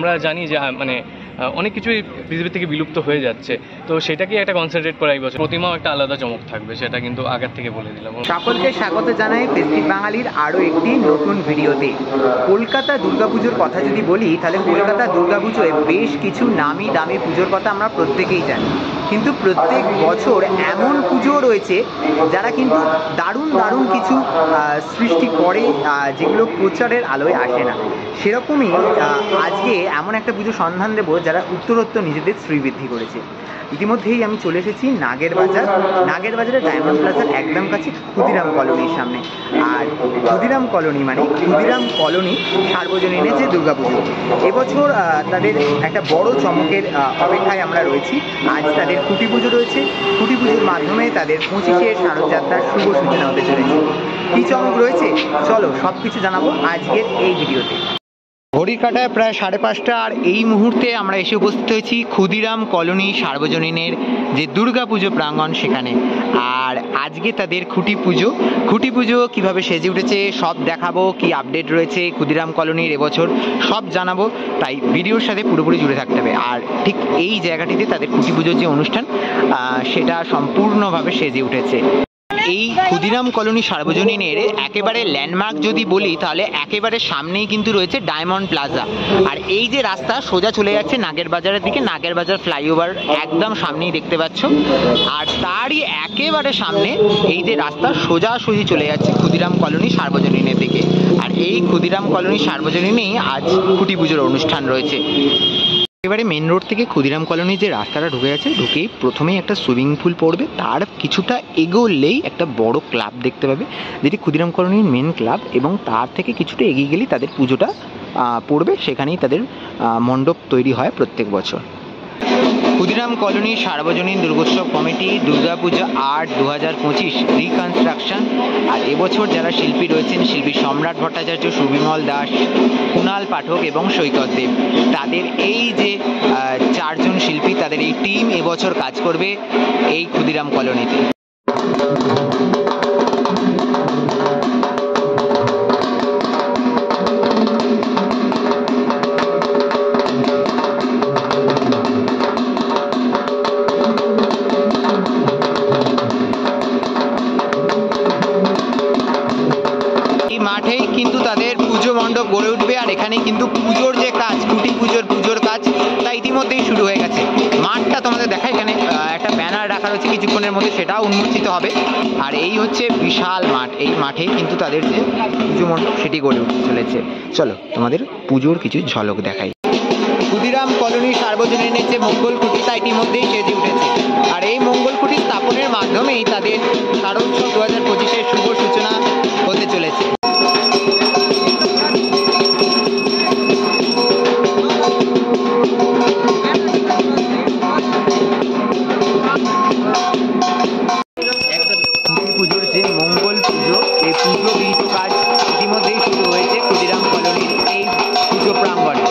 আমরা জানি যে মানে অনেক কিছুই পৃথিবী থেকে বিলুপ্ত হয়ে যাচ্ছে, তো সেটাকে একটা কনসেন্ট্রেট করা এই বছর প্রতিমাও একটা আলাদা চমক থাকবে, সেটা কিন্তু আগের থেকে বলে দিলাম। সকলকে স্বাগত জানাই ফেস্টিভ বাঙালির আরও একটি নতুন ভিডিওতে। কলকাতা দুর্গাপুজোর কথা যদি বলি তাহলে কলকাতা দুর্গাপুজোয় বেশ কিছু নামি দামি পুজোর কথা আমরা প্রত্যেকেই জানি, কিন্তু প্রত্যেক বছর এমন পুজো রয়েছে যারা কিন্তু দারুণ দারুণ কিছু সৃষ্টি করে যেগুলো প্রচারের আলোয় আসে না। সেরকমই আজকে এমন একটা পুজো সন্ধান দেবো যারা উত্তরোত্তর নিজেদের শ্রীবৃদ্ধি করেছে। ইতিমধ্যেই আমি চলে এসেছি নাগের বাজারে ডায়মন্ড প্লাজার একদম কাছে ক্ষুদিরাম কলোনির সামনে। আর ক্ষুদিরাম কলোনি মানে ক্ষুদিরাম কলোনি সার্বজনীনের যে দুর্গাপুজো, এবছর তাদের একটা বড় চমকের অপেক্ষায় আমরা রয়েছি। আজ তাদের খুঁটি পুজো রয়েছে, খুঁটি পুজোর মাধ্যমে তাদের 25শে শারদযাত্রার শুভ সূচনা হতে চলেছে। কী চমক রয়েছে চলো সব কিছু জানাবো আজকের এই ভিডিওতে। ঘড়ির কাঁটায় প্রায় 5:30, আর এই মুহূর্তে আমরা এসে উপস্থিত হয়েছি ক্ষুদিরাম কলোনি সার্বজনীনের যে দুর্গাপুজো প্রাঙ্গণ সেখানে। আর আজকে তাদের খুঁটি পুজো কীভাবে সেজে উঠেছে সব দেখাবো, কি আপডেট রয়েছে ক্ষুদিরাম কলোনির এবছর সব জানাবো, তাই ভিডিওর সাথে পুরোপুরি জুড়ে থাকতে হবে। আর ঠিক এই জায়গাটিতে তাদের খুঁটি পুজোর যে অনুষ্ঠান সেটা সম্পূর্ণভাবে সেজে উঠেছে। এই ক্ষুদিরাম কলোনি সার্বজনীনের একেবারে ল্যান্ডমার্ক যদি বলি তাহলে একেবারে সামনেই কিন্তু রয়েছে ডায়মন্ড প্লাজা। আর এই যে রাস্তা সোজা চলে যাচ্ছে নাগের বাজারের দিকে, নাগের বাজার ফ্লাইওভার একদম সামনেই দেখতে পাচ্ছ। আর তারই একেবারে সামনে এই যে রাস্তা সোজাসুজি চলে যাচ্ছে ক্ষুদিরাম কলোনি সার্বজনীনের দিকে। আর এই ক্ষুদিরাম কলোনি সার্বজনীনেই আজ খুঁটি পুজোর অনুষ্ঠান রয়েছে। এবারে মেন রোড থেকে ক্ষুদিরাম কলোনি যে রাস্তাটা ঢুকে গেছে, ঢুকেই প্রথমেই একটা সুইমিং পুল পড়বে, তার কিছুটা এগোলেই একটা বড় ক্লাব দেখতে পাবে যেটি ক্ষুদিরাম কলোনির মেন ক্লাব, এবং তার থেকে কিছুটা এগিয়ে গেলেই তাদের পুজোটা পড়বে। সেখানেই তাদের মণ্ডপ তৈরি হয় প্রত্যেক বছর। ক্ষুদিরাম কলোনি সার্বজনীন দুর্গোৎসব কমিটি দুর্গাপূজা আর্ট 2025 রিকনস্ট্রাকশন। আর এবছর যারা শিল্পী রয়েছেন, শিল্পী সম্রাট ভট্টাচার্য, সুবিমল দাস, কুণাল পাঠক এবং সৈকত দেব, তাদের এই যে 4 জন শিল্পী, তাদের এই টিম এবছর কাজ করবে এই ক্ষুদিরাম কলোনিতে। মাঠেই কিন্তু তাদের পুজো মণ্ডপ গড়ে উঠবে। আর এখানেই কিন্তু পুজোর যে কাজ, খুঁটি পুজোর কাজ তা ইতিমধ্যেই শুরু হয়ে গেছে। মাঠটা তোমাদের দেখা, এখানে একটা ব্যানার রাখা রয়েছে, কিছুক্ষণের মধ্যে সেটাও উন্মোচিত হবে। আর এই হচ্ছে বিশাল মাঠ, এই মাঠেই কিন্তু তাদের যে পুজো মণ্ডপ সেটি গড়ে উঠতে চলেছে। চলো তোমাদের পুজোর কিছু ঝলক দেখাই। ক্ষুদিরাম কলোনি সার্বজনীনের যে মঙ্গল খুঁটি তা ইতিমধ্যেই সেজে উঠেছে। আর এই মঙ্গল খুঁটি স্থাপনের মাধ্যমেই তাদের শারদোৎসব 2025-এর শুভ সূচনা হতে চলেছে। পুজোর যে মঙ্গল পুজো, এই পুজো বিহিত কাজ ইতিমধ্যেই শুরু হয়েছে ক্ষুদিরাম কলোনির এই পুজো প্রাঙ্গণে।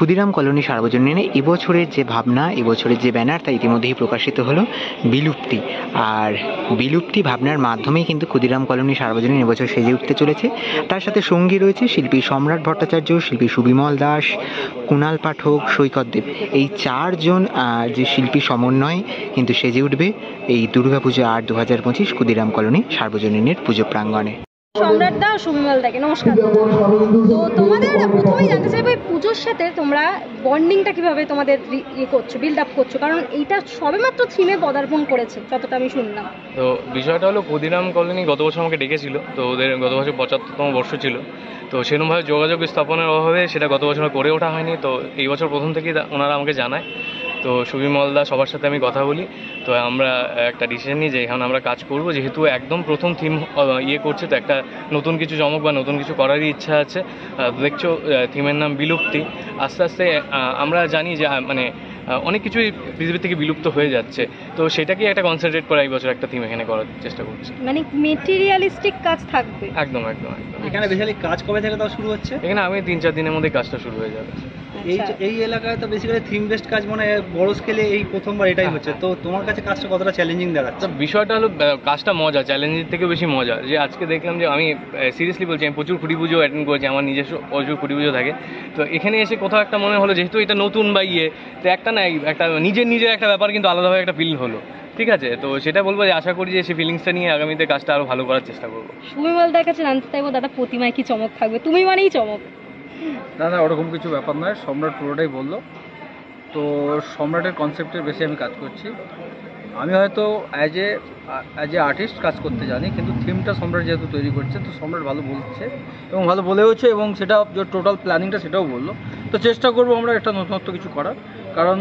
ক্ষুদিরাম কলোনি সার্বজনীনে এবছরের যে ভাবনা, এবছরের যে ব্যানার, তা ইতিমধ্যেই প্রকাশিত হলো, বিলুপ্তি। আর বিলুপ্তি ভাবনার মাধ্যমেই কিন্তু ক্ষুদিরাম কলোনি সার্বজনীন এবছর সেজে উঠতে চলেছে। তার সাথে সঙ্গী রয়েছে শিল্পী সম্রাট ভট্টাচার্য, শিল্পী সুবিমল দাস, কুণাল পাঠক, সৈকত দেব। এই চারজন যে শিল্পী সমন্বয়ে কিন্তু সেজে উঠবে এই দুর্গাপুজো ৮-২০২৫ ক্ষুদিরাম কলোনি সার্বজনীনের পুজো প্রাঙ্গণে। সম্রাট দা, সুবিমল দাকে নমস্কার। তো তোমাদের প্রথমেই জানতে চাইবো এই পুজোর সাথে তোমরা বন্ডিংটা কিভাবে তোমাদের ইয়ে করছো, বিল্ড আপ করছো, কারণ এইটা সবেমাত্র থিমে পদার্পণ করেছে যতটা আমি শুনলাম। তো বিষয়টা হলো ক্ষুদিরাম কলোনি গত বছর আমাকে ডেকেছিল, তো ওদের গত বছর ৭৫তম বর্ষ ছিল, তো সেরকমভাবে যোগাযোগ স্থাপনের অভাবে সেটা গত বছর করে ওঠা হয়নি। তো এই বছর প্রথম থেকেই ওনারা আমাকে জানায়, তো সুবিমলদা সবার সাথে আমি কথা বলি, তো আমরা একটা ডিসিশন নিই যে এখানে আমরা কাজ করব, যেহেতু একদম প্রথম থিম ইয়ে করছে, তো একটা নতুন কিছু চমক বা নতুন কিছু করারই ইচ্ছা আছে। দেখছো থিমের নাম বিলুপ্তি। আস্তে আস্তে আমরা জানি যে মানে অনেক কিছুই পৃথিবী থেকে বিলুপ্ত হয়ে যাচ্ছে, তো সেটাকেই একটা কনসেন্ট্রেট করা এই বছর একটা থিম এখানে করার চেষ্টা করছি। মানে মেটেরিয়ালিস্টিক কাজ থাকবে একদম একদম একদম। এখানে বেসিক্যালি কাজ কবে থেকে তাও শুরু হচ্ছে? এখানে আমি 3-4 দিনের মধ্যে কাজটা শুরু হয়ে যাবে। এই এলাকায় তো বেসিক্যালি থিম বেসড কাজ মানে বড় স্কেলে এই প্রথমবার এটাই হচ্ছে, তো তোমার কাছে কাজটা কতটা চ্যালেঞ্জিং দেখাচ্ছে? তো বিষয়টা হলো কাজটা মজা, চ্যালেঞ্জের থেকে বেশি মজা। যে আজকে দেখলাম যে আমি সিরিয়াসলি বলছি, আমি প্রচুর খুঁটি পুজো অ্যাটেন্ড করেছি, আমার নিজস্ব প্রচুর খুঁটি পুজো থাকে, তো এখানে এসে কোথাও একটা মনে হলো যেহেতু এটা নতুন বা ইয়ে, তো একটা না একটা নিজের একটা ব্যাপার কিন্তু আলাদাভাবে একটা ফিল হলো। ঠিক আছে, তো সেটা বলবো যে আশা করি যে সেই ফিলিংসটা নিয়ে আগামীতে কাজটা আরও ভালো করার চেষ্টা করবো। সুবিমল দার কাছে জানতে চাইবো, দাদা প্রতিমায় কি চমক থাকবে? তুমি মানেই চমক। না ওরকম কিছু ব্যাপার নয়, সম্রাট পুরোটাই বললো। তো সম্রাটের কনসেপ্টের বেশি আমি কাজ করছি। আমি হয়তো অ্যাজ এ আর্টিস্ট কাজ করতে জানি, কিন্তু থিমটা সম্রাট যেহেতু তৈরি করছে, তো সম্রাট ভালো বলছে এবং ভালো বলেওছে, এবং সেটা যে টোটাল প্ল্যানিংটা সেটাও বললো। তো চেষ্টা করবো আমরা একটা নতুনত্ব কিছু করার, কারণ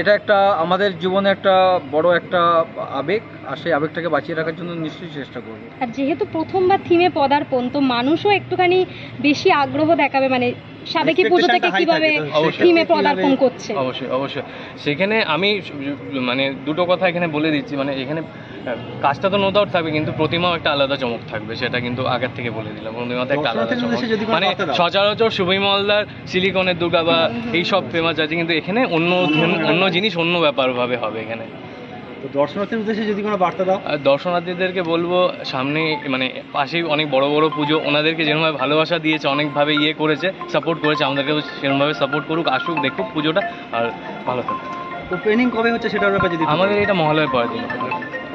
এটা একটা আমাদের জীবনে একটা বড় একটা আবেগ, আর সেই আবেগটাকে বাঁচিয়ে রাখার জন্য নিশ্চয়ই চেষ্টা করবো। আর যেহেতু প্রথমবার থিমে পদার্পণ, তো মানুষও একটুখানি বেশি আগ্রহ দেখাবে, মানে সাবেকি পুজো থেকে কিভাবে থিমে পদার্পণ করছে। অবশ্যই অবশ্যই। সেখানে আমি মানে দুটো কথা এখানে বলে দিচ্ছি, মানে এখানে কাজটা তো নো ডাউট থাকবে, কিন্তু প্রতিমাও একটা আলাদা চমক থাকবে, সেটা কিন্তু আগের থেকে বলে দিলাম। প্রতিমাতে একটা আলাদা চমক, মানে সচরাচর সুবিমলদার সিলিকনের দুর্গা বা এইসব ফেমাস আছে, কিন্তু এখানে অন্য জিনিস অন্য ব্যাপারভাবে হবে এখানে। তো দর্শনার্থীর উদ্দেশ্যে যদি কোনো বার্তা দাও? দর্শনার্থীদেরকে বলবো, সামনে মানে পাশেই অনেক বড় বড় পুজো, ওনাদেরকে যেরকমভাবে ভালোবাসা দিয়েছে, অনেকভাবে ইয়ে করেছে, সাপোর্ট করেছে, আমাদেরকেও সেরকমভাবে সাপোর্ট করুক, আসুক, দেখুক পুজোটা, আর ভালো থাকুক। ওপেনিং কবে হচ্ছে সেটার ব্যাপারে যদি আমাদের এটা মহালয়ার পরের দিন।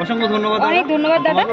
অসংখ্য ধন্যবাদ। অনেক ধন্যবাদ দাদা।